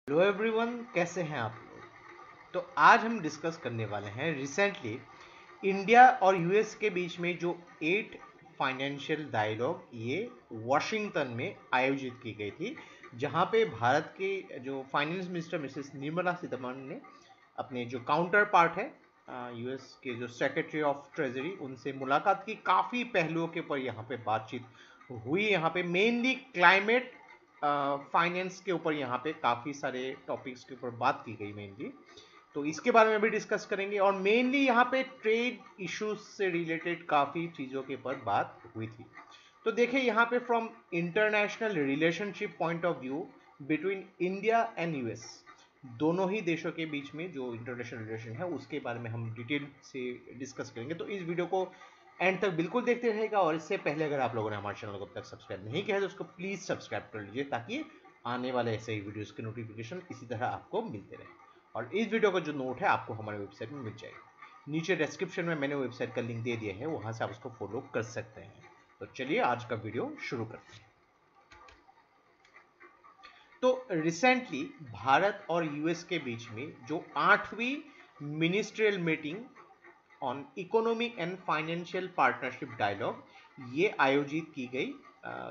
Hello everyone, कैसे हैं आप लोग। तो आज हम डिस्कस करने वाले हैं रिसेंटली इंडिया और यूएस के बीच में जो 8 फाइनेंशियल डायलॉग ये वॉशिंगटन में आयोजित की गई थी, जहां पे भारत के जो finance minister Mrs Nirmala Sitharaman ने अपने जो काउंटर पार्ट है यूएस के जो सेक्रेटरी ऑफ ट्रेजरी उनसे मुलाकात की। काफ़ी पहलुओं के ऊपर यहाँ पे बातचीत हुई। यहाँ पे मेनली क्लाइमेट फाइनेंस के ऊपर यहाँ पे काफ़ी सारे टॉपिक्स के ऊपर बात की गई मेनली। तो इसके बारे में भी डिस्कस करेंगे और मेनली यहाँ पे ट्रेड इश्यूज से रिलेटेड काफ़ी चीज़ों के ऊपर बात हुई थी। तो देखिए यहाँ पे from international relationship point of view between India and US, दोनों ही देशों के बीच में जो इंटरनेशनल रिलेशन है उसके बारे में हम डिटेल से डिस्कस करेंगे। तो इस वीडियो को एंड तक बिल्कुल देखते रहेगा। और इससे पहले अगर आप लोगों ने हमारे चैनल को अब तक सब्सक्राइब नहीं किया है तो उसको प्लीज़ सब्सक्राइब कर लीजिए, ताकि आने वाले ऐसे ही वीडियोस के नोटिफिकेशन इसी तरह आपको मिलते रहे। और इस वीडियो का जो नोट है आपको हमारे वेबसाइट में मिल जाएगा। नीचे डिस्क्रिप्शन में मैंने वेबसाइट का लिंक दे दिया है, वहां से आप उसको फॉलो कर सकते हैं। तो चलिए आज का वीडियो शुरू करते हैं। तो रिसेंटली भारत और यूएस के बीच में जो 8वीं ministerial meeting on economic and financial partnership dialogue ये आयोजित की गई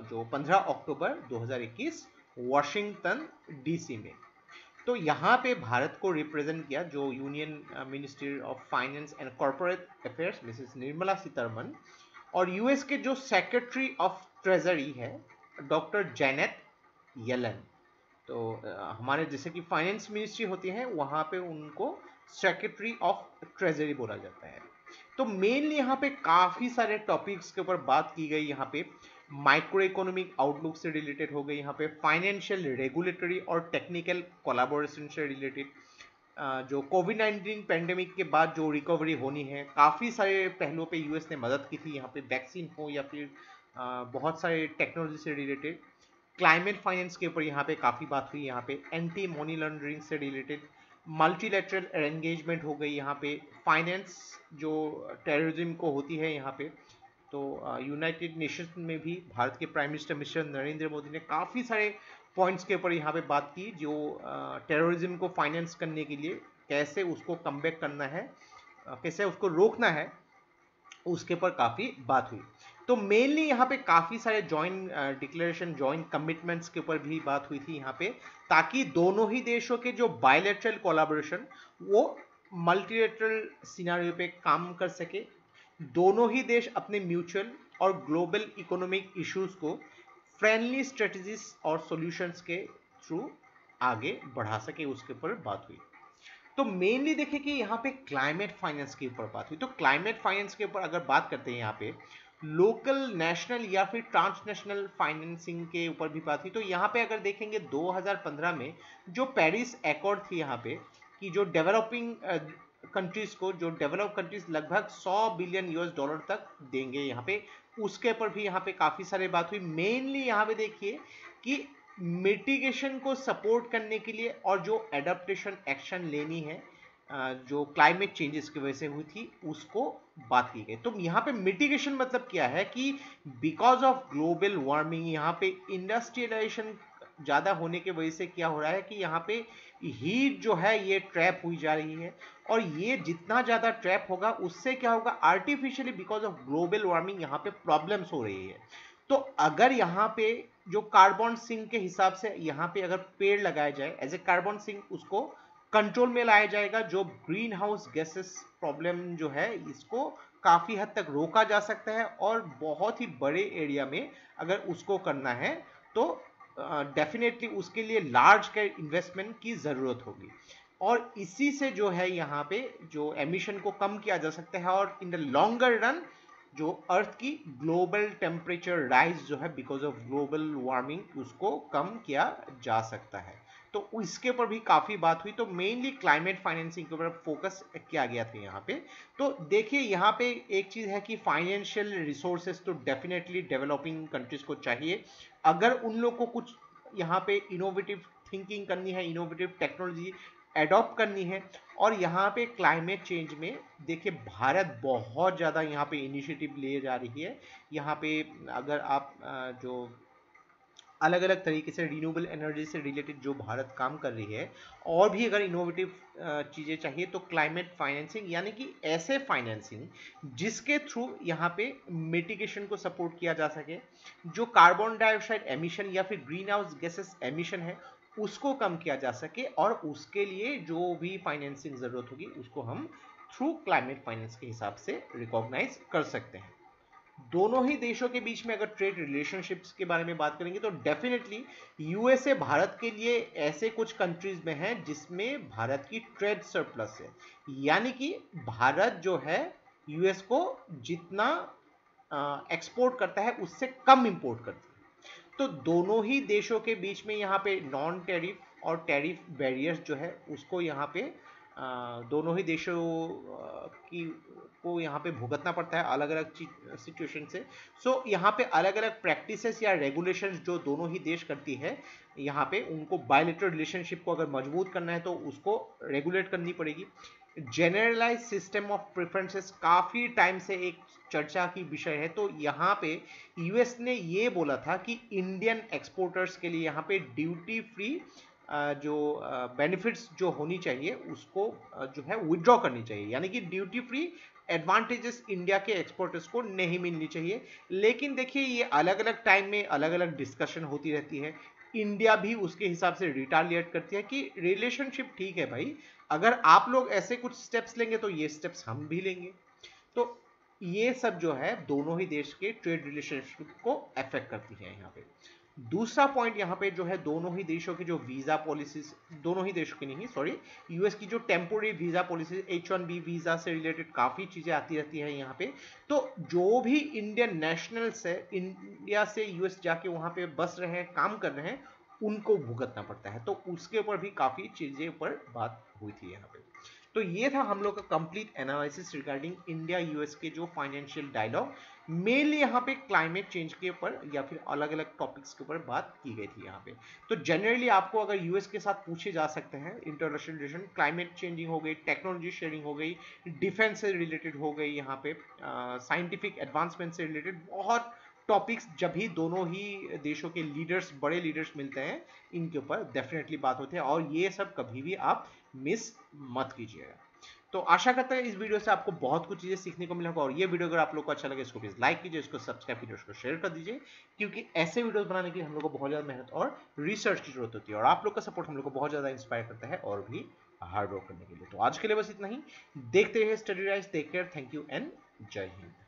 जो 15 अक्टूबर 2021 वॉशिंगटन डीसी में। तो यहाँ पे भारत को रिप्रेजेंट किया जो union ministry of finance and corporate affairs Mrs Nirmala Sitharaman, और यूएस के जो सेक्रेटरी ऑफ ट्रेजरी है डॉक्टर जैनेट येलन। तो हमारे जैसे कि फाइनेंस मिनिस्ट्री होती है वहाँ पे उनको सेक्रेटरी ऑफ ट्रेजरी बोला जाता है। तो मेनली यहाँ पे काफ़ी सारे टॉपिक्स के ऊपर बात की गई। यहाँ पे माइक्रो इकोनॉमिक आउटलुक से रिलेटेड हो गई, यहाँ पे फाइनेंशियल रेगुलेटरी और टेक्निकल कोलैबोरेशन से रिलेटेड, जो कोविड 19 पेंडेमिक के बाद जो रिकवरी होनी है, काफ़ी सारे पहलुओं पे यूएस ने मदद की थी। यहाँ पे वैक्सीन हो या फिर बहुत सारे टेक्नोलॉजी से रिलेटेड, क्लाइमेट फाइनेंस के ऊपर यहाँ पे काफ़ी बात हुई। यहाँ पे एंटी मनी लॉन्ड्रिंग से रिलेटेड मल्टीलेटरल एंगेजमेंट हो गई। यहाँ पे फाइनेंस जो टेररिज्म को होती है यहाँ पे, तो यूनाइटेड नेशंस में भी भारत के prime minister mister Narendra Modi ने काफ़ी सारे पॉइंट्स के ऊपर यहाँ पे बात की, जो टेररिज्म को फाइनेंस करने के लिए कैसे उसको कमबैक करना है, कैसे उसको रोकना है, उसके ऊपर काफ़ी बात हुई। तो मेनली यहाँ पे काफ़ी सारे जॉइंट डिक्लेरेशन, जॉइंट कमिटमेंट्स के ऊपर भी बात हुई थी यहाँ पे, ताकि दोनों ही देशों के जो बायलैटरल कोलैबोरेशन वो मल्टीलेटरल सिनेरियो पे काम कर सके। दोनों ही देश अपने म्यूचुअल और ग्लोबल इकोनॉमिक इश्यूज को फ्रेंडली स्ट्रेटजीज और सॉल्यूशंस के थ्रू आगे बढ़ा सके, उसके ऊपर बात हुई। तो मेनली देखिए कि यहाँ पे क्लाइमेट फाइनेंस के ऊपर बात हुई। तो क्लाइमेट फाइनेंस के ऊपर अगर बात करते हैं यहाँ पे लोकल, नेशनल या फिर ट्रांसनेशनल फाइनेंसिंग के ऊपर भी बात हुई। तो यहाँ पे अगर देखेंगे 2015 में जो पेरिस एकॉर्ड थी यहाँ पे, कि जो डेवलपिंग कंट्रीज को, जो डेवलप कंट्रीज लगभग 100 बिलियन यूएस डॉलर तक देंगे यहाँ पे, उसके ऊपर भी यहाँ पे काफ़ी सारे बात हुई। मेनली यहाँ पे देखिए कि मिटिगेशन को सपोर्ट करने के लिए और जो एडाप्टेशन एक्शन लेनी है जो क्लाइमेट चेंजेस की वजह से हुई थी उसको बात की गई। तो यहाँ पे मिटिगेशन मतलब क्या है कि बिकॉज ऑफ ग्लोबल वार्मिंग, यहाँ पे इंडस्ट्रियलाइजेशन ज़्यादा होने की वजह से क्या हो रहा है कि यहाँ पे हीट जो है ये ट्रैप हुई जा रही है, और ये जितना ज़्यादा ट्रैप होगा उससे क्या होगा, artificially because of global warming यहाँ पे प्रॉब्लम्स हो रही है। तो अगर यहाँ पे जो कार्बन सिंक के हिसाब से यहाँ पे अगर पेड़ लगाया जाए एज ए कार्बन सिंक, उसको कंट्रोल में लाया जाएगा, जो ग्रीन हाउस गैसेस प्रॉब्लम जो है इसको काफ़ी हद तक रोका जा सकता है। और बहुत ही बड़े एरिया में अगर उसको करना है तो डेफिनेटली उसके लिए लार्ज स्केल इन्वेस्टमेंट की ज़रूरत होगी, और इसी से जो है यहाँ पे जो एमिशन को कम किया जा सकता है, और इन द लॉन्गर रन जो अर्थ की ग्लोबल टेम्परेचर राइज जो है बिकॉज ऑफ ग्लोबल वार्मिंग उसको कम किया जा सकता है। तो इसके ऊपर भी काफ़ी बात हुई। तो मेनली क्लाइमेट फाइनेंसिंग के ऊपर फोकस किया गया था यहाँ पे। तो देखिए यहाँ पे एक चीज़ है कि फाइनेंशियल रिसोर्सेज तो डेफिनेटली डेवलपिंग कंट्रीज को चाहिए। अगर उन लोग को कुछ यहाँ पे इनोवेटिव थिंकिंग करनी है, इनोवेटिव टेक्नोलॉजी एडॉप्ट करनी है, और यहाँ पे क्लाइमेट चेंज में देखिए भारत बहुत ज़्यादा यहाँ पे इनिशिएटिव ले जा रही है। यहाँ पे अगर आप जो अलग अलग तरीके से रिन्यूएबल एनर्जी से रिलेटेड जो भारत काम कर रही है, और भी अगर इनोवेटिव चीज़ें चाहिए तो क्लाइमेट फाइनेंसिंग, यानी कि ऐसे फाइनेंसिंग जिसके थ्रू यहाँ पे मिटिगेशन को सपोर्ट किया जा सके, जो कार्बन डाइऑक्साइड एमिशन या फिर ग्रीन हाउस गैसेस एमिशन है उसको कम किया जा सके, और उसके लिए जो भी फाइनेंसिंग ज़रूरत होगी उसको हम थ्रू क्लाइमेट फाइनेंस के हिसाब से रिकॉग्नाइज कर सकते हैं। दोनों ही देशों के बीच में अगर ट्रेड रिलेशनशिप्स के बारे में बात करेंगे तो डेफिनेटली यूएसए भारत के लिए ऐसे कुछ कंट्रीज में है जिसमें भारत की ट्रेड सरप्लस है, यानी कि भारत जो है यूएस को जितना एक्सपोर्ट करता है उससे कम इंपोर्ट करता है। तो दोनों ही देशों के बीच में यहाँ पे नॉन टैरिफ और टैरिफ बैरियर्स जो है उसको यहाँ पे दोनों ही देशों की को यहाँ पे भुगतना पड़ता है अलग अलग सिचुएशन से। सो यहाँ पे अलग अलग प्रैक्टिसेस या रेगुलेशंस जो दोनों ही देश करती है, यहाँ पे उनको बायलैटरल रिलेशनशिप को अगर मजबूत करना है तो उसको रेगुलेट करनी पड़ेगी। जनरलाइज सिस्टम ऑफ प्रेफरेंसेस काफ़ी टाइम से एक चर्चा की विषय है। तो यहाँ पे यूएस ने ये बोला था कि इंडियन एक्सपोर्टर्स के लिए यहाँ पे ड्यूटी फ्री जो बेनिफिट्स जो होनी चाहिए उसको जो है विड्रॉ करनी चाहिए, यानी कि ड्यूटी फ्री एडवांटेजेस इंडिया के एक्सपोर्टर्स को नहीं मिलनी चाहिए। लेकिन देखिए ये अलग अलग टाइम में अलग अलग डिस्कशन होती रहती है, इंडिया भी उसके हिसाब से रिटालिएट करती है कि रिलेशनशिप ठीक है भाई, अगर आप लोग ऐसे कुछ स्टेप्स लेंगे तो ये स्टेप्स हम भी लेंगे। तो ये सब जो है दोनों ही देश के ट्रेड रिलेशनशिप को अफेक्ट करती है। यहाँ पे दूसरा पॉइंट यहाँ पे जो है दोनों ही देशों की जो वीजा पॉलिसीज, दोनों ही देशों की नहीं सॉरी, यूएस की जो temporary visa policies H1B visa से रिलेटेड काफी चीजें आती रहती है यहाँ पे। तो जो भी इंडियन नेशनल्स है इंडिया से यूएस जाके वहां पे बस रहे हैं काम कर रहे हैं उनको भुगतना पड़ता है, तो उसके ऊपर भी काफी चीजें ऊपर बात हुई थी यहाँ पे। तो ये था हम लोग का complete analysis regarding India US के जो फाइनेंशियल डायलॉग, मेनली यहाँ पे क्लाइमेट चेंज के ऊपर या फिर अलग अलग टॉपिक्स के ऊपर बात की गई थी यहाँ पे। तो जनरली आपको अगर यूएस के साथ पूछे जा सकते हैं इंटरनेशनल रिलेशन, क्लाइमेट चेंजिंग हो गई, टेक्नोलॉजी शेयरिंग हो गई, डिफेंस से रिलेटेड हो गई, यहाँ पे साइंटिफिक एडवांसमेंट से रिलेटेड बहुत टॉपिक्स जब ही दोनों ही देशों के लीडर्स, बड़े लीडर्स मिलते हैं इनके ऊपर डेफिनेटली बात होती है, और ये सब कभी भी आप मिस मत कीजिएगा। तो आशा करता है इस वीडियो से आपको बहुत कुछ चीजें सीखने को मिला होगा, और ये वीडियो अगर आप लोग को अच्छा लगे इसको प्लीज लाइक कीजिए, इसको सब्सक्राइब कीजिए, इसको शेयर कर दीजिए, क्योंकि ऐसे वीडियोस बनाने के लिए हम लोग को बहुत ज्यादा मेहनत और रिसर्च की जरूरत होती है, और आप लोग का सपोर्ट हम लोग को बहुत ज्यादा इंस्पायर करता है और भी हार्ड वर्क करने के लिए। तो आज के लिए बस इतना ही, देखते रहिए study rise, take care, thank you and जय हिंद।